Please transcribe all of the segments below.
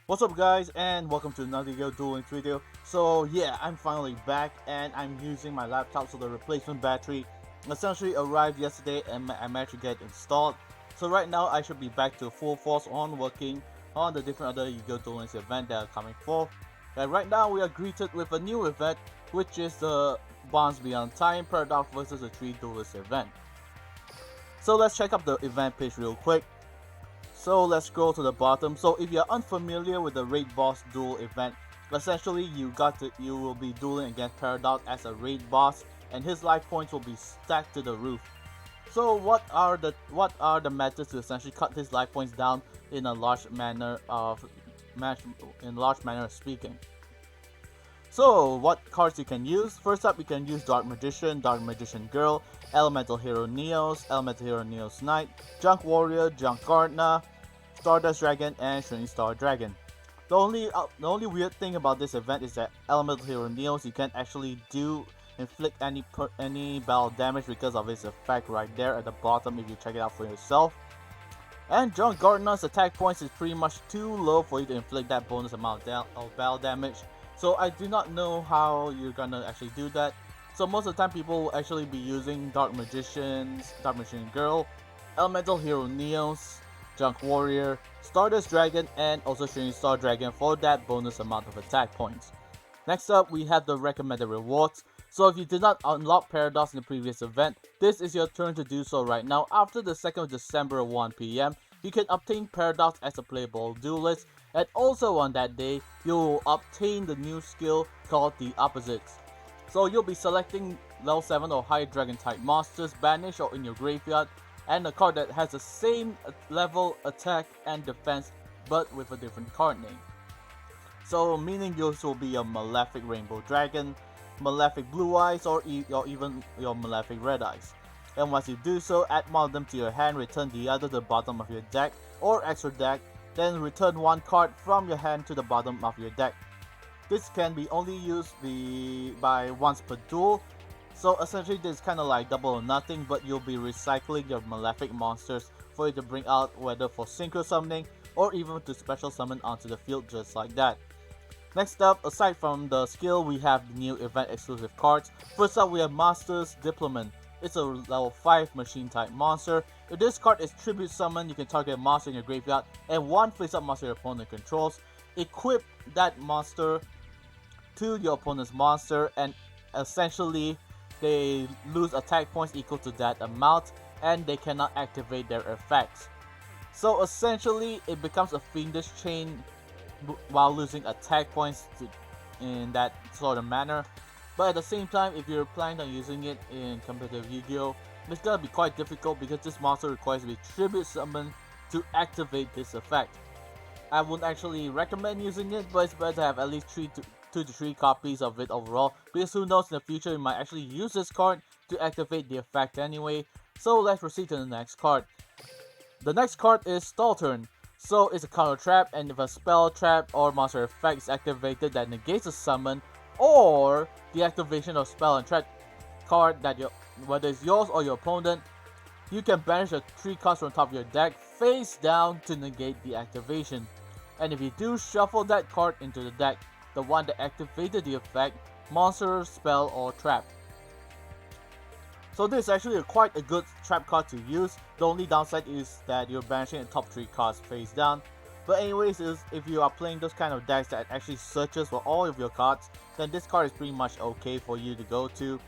What's up guys, and welcome to another YuGiOh Duel video. So yeah, I'm finally back and I'm using my laptop, so the replacement battery essentially arrived yesterday and I managed to get it installed. So right now I should be back to full force on working on the different other YuGiOh Duel events that are coming forth. And right now we are greeted with a new event, which is the Bonds Beyond Time Paradox versus the 3 Duelist event. So let's check out the event page real quick. So let's scroll to the bottom. So if you're unfamiliar with the raid boss duel event, essentially you will be dueling against Paradox as a raid boss, and his life points will be stacked to the roof. So what are the methods to essentially cut his life points down in a large manner of speaking? So what cards you can use? First up, you can use Dark Magician Girl, Elemental Hero Neos, Elemental Hero Neos Knight, Junk Warrior, Junk Gardener, Stardust Dragon, and Shooting Star Dragon. The only weird thing about this event is that Elemental Hero Neos you can't actually inflict any battle damage because of its effect right there at the bottom if you check it out for yourself. And Junk Gardener's attack points is pretty much too low for you to inflict that bonus amount of battle damage. So I do not know how you're gonna actually do that. So most of the time people will actually be using Dark Magician Girl, Elemental Hero Neos, Junk Warrior, Stardust Dragon, and also Shooting Star Dragon for that bonus amount of attack points. Next up, we have the recommended rewards. So if you did not unlock Paradox in the previous event, this is your turn to do so right now. After the 2nd of December at 1 PM, you can obtain Paradox as a playable duelist, and also on that day, you'll obtain the new skill called the Opposites. So you'll be selecting level 7 or higher dragon type monsters banished or in your graveyard, and a card that has the same level attack and defense but with a different card name. So meaning yours will be a Malefic Rainbow Dragon, Malefic Blue Eyes, or even your Malefic Red Eyes. And once you do so, add one of them to your hand, return the other to the bottom of your deck or extra deck, then return one card from your hand to the bottom of your deck. This can be only used by once per duel, so essentially this is kind of like double or nothing, but you'll be recycling your Malefic monsters for you to bring out, whether for synchro summoning or even to special summon onto the field just like that. Next up, aside from the skill, we have the new event exclusive cards. First up, we have Master's Diplomat. It's a level 5 machine type monster. If this card is tribute summon, you can target a monster in your graveyard and one face up monster your opponent controls. Equip that monster to your opponent's monster, and essentially they lose attack points equal to that amount, and they cannot activate their effects. So essentially it becomes a fiendish chain while losing attack points in that sort of manner. But at the same time, if you're planning on using it in competitive Yu-Gi-Oh, it's gonna be quite difficult because this monster requires to be tribute summoned to activate this effect. I wouldn't actually recommend using it, but it's better to have at least 2 to 3 copies of it overall, because who knows, in the future you might actually use this card to activate the effect anyway. So let's proceed to the next card. The next card is Stall Turn. So it's a counter trap, and if a spell, trap, or monster effect is activated that negates a summon or the activation of spell and trap card that whether it's yours or your opponent, you can banish the 3 cards from top of your deck face down to negate the activation. And if you do, shuffle that card into the deck, the one that activated the effect, monster, spell, or trap. So this is actually quite a good trap card to use. The only downside is that you're banishing the top 3 cards face down. But anyways, if you are playing those kind of decks that actually searches for all of your cards, then this card is pretty much okay for you to go to.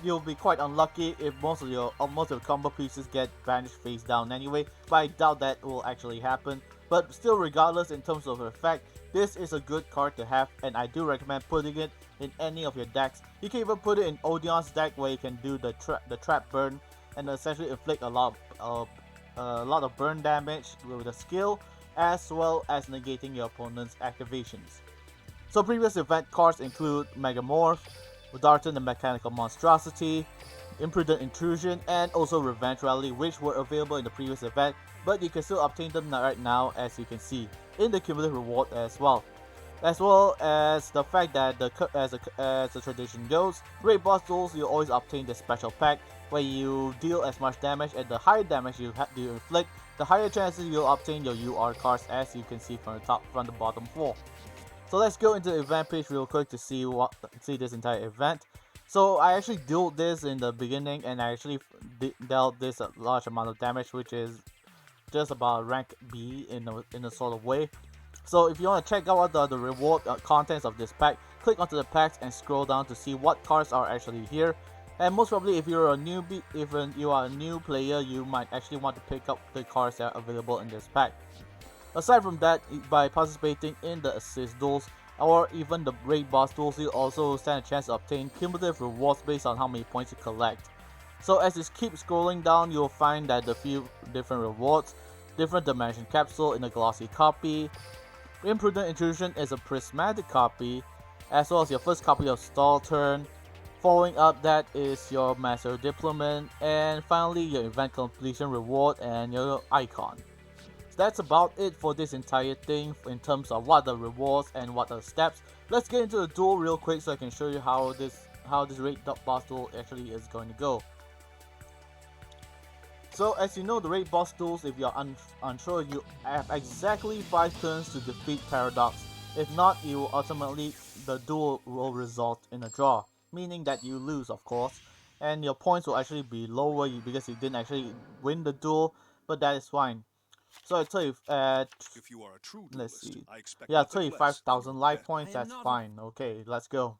You'll be quite unlucky if most of your combo pieces get banished face down anyway, but I doubt that will actually happen. But still, regardless, in terms of effect, this is a good card to have, and I do recommend putting it in any of your decks. You can even put it in Odeon's deck, where you can do the trap burn and essentially inflict a lot of burn damage with the skill, as well as negating your opponent's activations. So previous event cards include Megamorph, Darton the Mechanical Monstrosity, Imprudent Intrusion, and also Revenge Rally, which were available in the previous event, but you can still obtain them right now, as you can see in the cumulative reward as well. As well as the fact that as the tradition goes, Raid Boss Duels, you always obtain the special pack where you deal as much damage, and the higher damage you inflict, the higher chances you'll obtain your UR cards, as you can see from the bottom 4. So let's go into the event page real quick to see this entire event. So I actually dueled this in the beginning, and I actually dealt this a large amount of damage, which is just about rank B in a sort of way. So if you want to check out what the reward contents of this pack, click onto the packs and scroll down to see what cards are actually here. And most probably, if you're a newbie, you are a new player, you might actually want to pick up the cards that are available in this pack. Aside from that, by participating in the assist duels or even the raid boss duels, you also stand a chance to obtain cumulative rewards based on how many points you collect. So as you keep scrolling down, you'll find that the few different rewards, different dimension capsule in a glossy copy, imprudent intrusion is a prismatic copy, as well as your first copy of stall turn. Following up that is your master diplomat, and finally your event completion reward and your icon. So that's about it for this entire thing in terms of what the rewards and what are the steps. Let's get into the duel real quick so I can show you how this raid boss duel actually is going to go. So as you know, the raid boss duels, if you're unsure, you have exactly 5 turns to defeat Paradox. If not, the duel will result in a draw, meaning that you lose, of course, and your points will actually be lower because you didn't actually win the duel, but that is fine. So I tell you, if you are a true let's duelist, see. I expect Yeah, nothing less 35,000 from life your points, that's fine. Okay, let's go.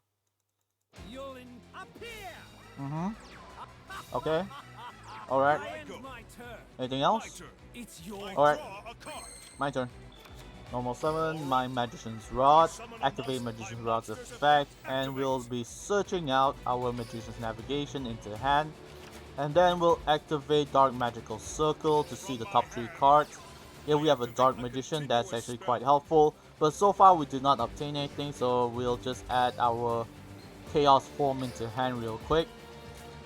Okay, alright. Anything else? Alright, my turn. Normal summon my Magician's Rod, activate Magician's Rod's effect, and we'll be searching out our Magician's Navigation into hand. And then we'll activate Dark Magical Circle to see the top 3 cards. Here we have a Dark Magician, that's actually quite helpful. But so far we did not obtain anything, so we'll just add our Chaos form into hand real quick.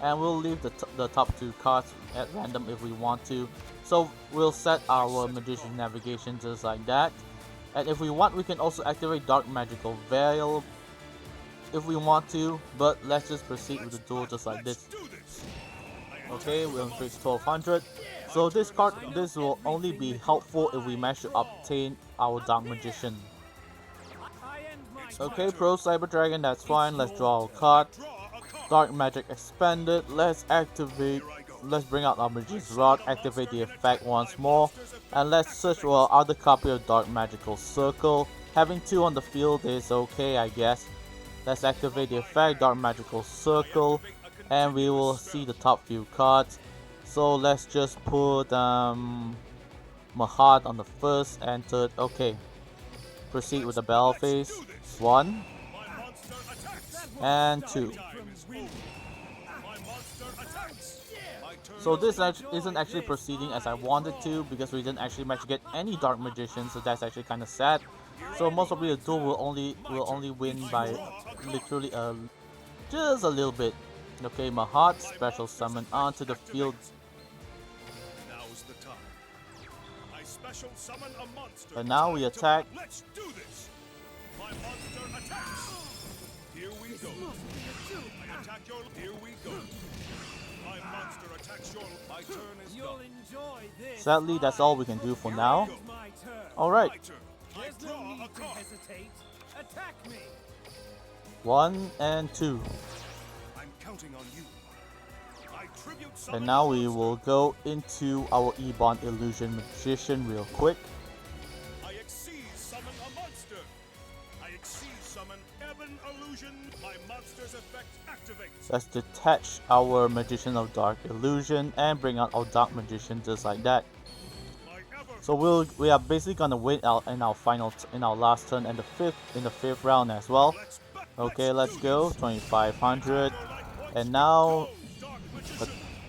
And we'll leave the top 2 cards at random if we want to. So we'll set our Magician's Navigation just like that. And if we want, we can also activate Dark Magical Veil if we want to, but let's just proceed with the duel just like this. Okay, we'll increase 1200. So this will only be helpful if we manage to obtain our Dark Magician. Okay, Pro Cyber Dragon, that's fine. Let's draw a card. Dark Magic expanded. Let's bring out our Magician's Rod, activate the effect once more, and let's search for our other copy of Dark Magical Circle. Having 2 on the field is okay, I guess. Let's activate the effect, Dark Magical Circle, and we will see the top few cards. So let's just put Mahat on the first and third. Okay. Proceed with the battle phase. 1 and 2. So this isn't actually proceeding as I wanted to because we didn't actually manage to get any Dark Magicians, so that's actually kind of sad. So most probably the duel will only win by literally just a little bit. Okay, Mahat special summon onto the field. Now's the time. I special summon a monster. And now we attack. Let's do this. My monster attacks. Here we go. I attack your. Here we go. My monster attacks your. My turn is done. Sadly, that's all we can do for now. Alright. There's no need to hesitate. Attack me. 1 and 2. I'm counting on you. And now we will go into our E-Bond Illusion Magician real quick. I exceed summon a monster. I exceed summon Ebon Illusion. My monster's effect activates. Let's detach our Magician of Dark Illusion and bring out our Dark Magician just like that. So we are basically gonna win in our last turn and in the fifth round as well. Okay, let's go. 2500, and now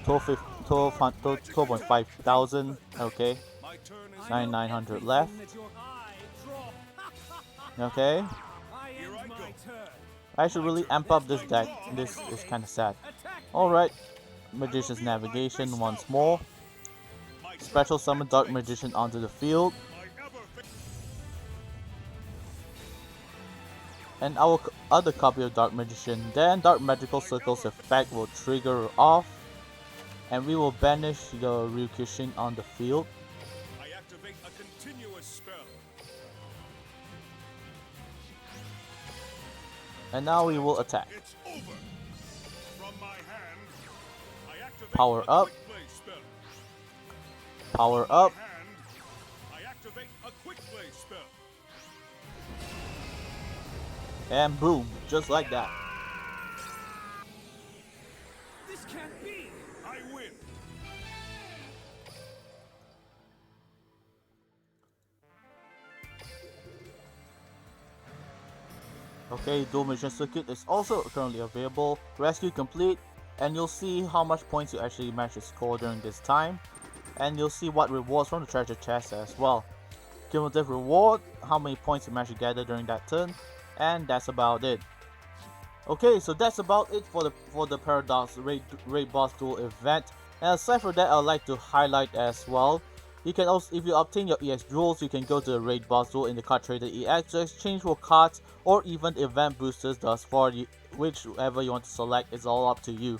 12.5 thousand. Okay, 9900 left. Okay, I should really amp up this deck. This is kind of sad. All right, Magician's Navigation once more. Special summon Dark Magician onto the field. And our other copy of Dark Magician. Then Dark Magical Circle's effect will trigger off. And we will banish the Ryukushin on the field. And now we will attack. It's over. From my hand, I activate Power a up. quick play spell. Power From my up. hand, I activate a quick play spell. And boom, just like that. This can't be. I win. Okay, Dual Mission Circuit is also currently available. Rescue complete, and you'll see how much points you actually managed to score during this time. And you'll see what rewards from the treasure chest as well. Cumulative reward, how many points you managed to gather during that turn, and that's about it. Okay, so that's about it for the Paradox Raid Boss Duel event. And aside from that, I'd like to highlight as well. You can also, if you obtain your EX jewels, you can go to the Raid Boss Duel in the card trader EX to exchange for cards or even event boosters. Thus far, whichever you want to select is all up to you.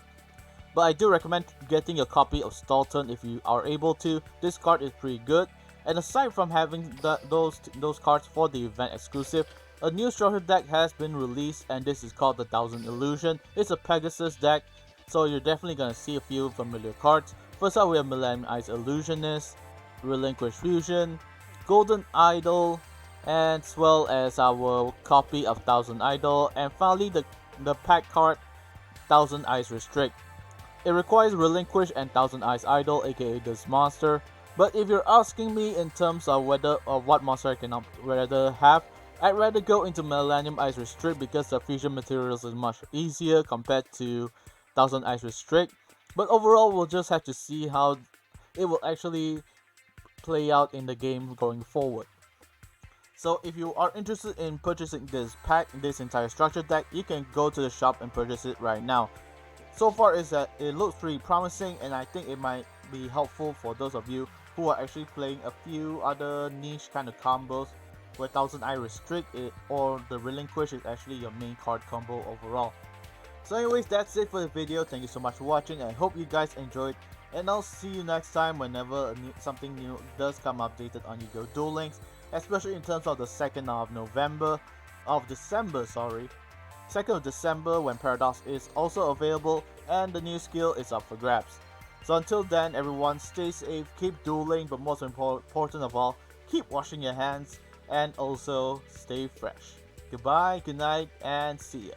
But I do recommend getting a copy of Stalton if you are able to. This card is pretty good. And aside from having those cards for the event exclusive, a new structure deck has been released, and this is called the Thousand Illusion. It's a Pegasus deck, so you're definitely gonna see a few familiar cards. First up, we have Millennium Eyes Illusionist, Relinquish Fusion, Golden Idol, and as well as our copy of Thousand Idol, and finally the pack card Thousand Eyes Restrict. It requires Relinquish and Thousand Eyes Idol, aka this monster. But if you're asking me in terms of whether or what monster I can rather have, I'd rather go into Millennium Eyes Restrict because the fusion materials is much easier compared to Thousand Eyes Restrict. But overall, we'll just have to see how it will actually play out in the game going forward. So if you are interested in purchasing this pack, this entire structure deck, you can go to the shop and purchase it right now. So far is that it looks pretty promising, and I think it might be helpful for those of you who are actually playing a few other niche kind of combos where Thousand Eye Restrict it, or the Relinquish is actually your main card combo overall. So anyways, that's it for the video. Thank you so much for watching. I hope you guys enjoyed, and I'll see you next time whenever something new does come updated on YuGiOh Duel Links, especially in terms of the 2nd of December, sorry. 2nd of December when Paradox is also available and the new skill is up for grabs. So until then, everyone stay safe, keep dueling, but most important of all, keep washing your hands and also stay fresh. Goodbye, good night, and see ya.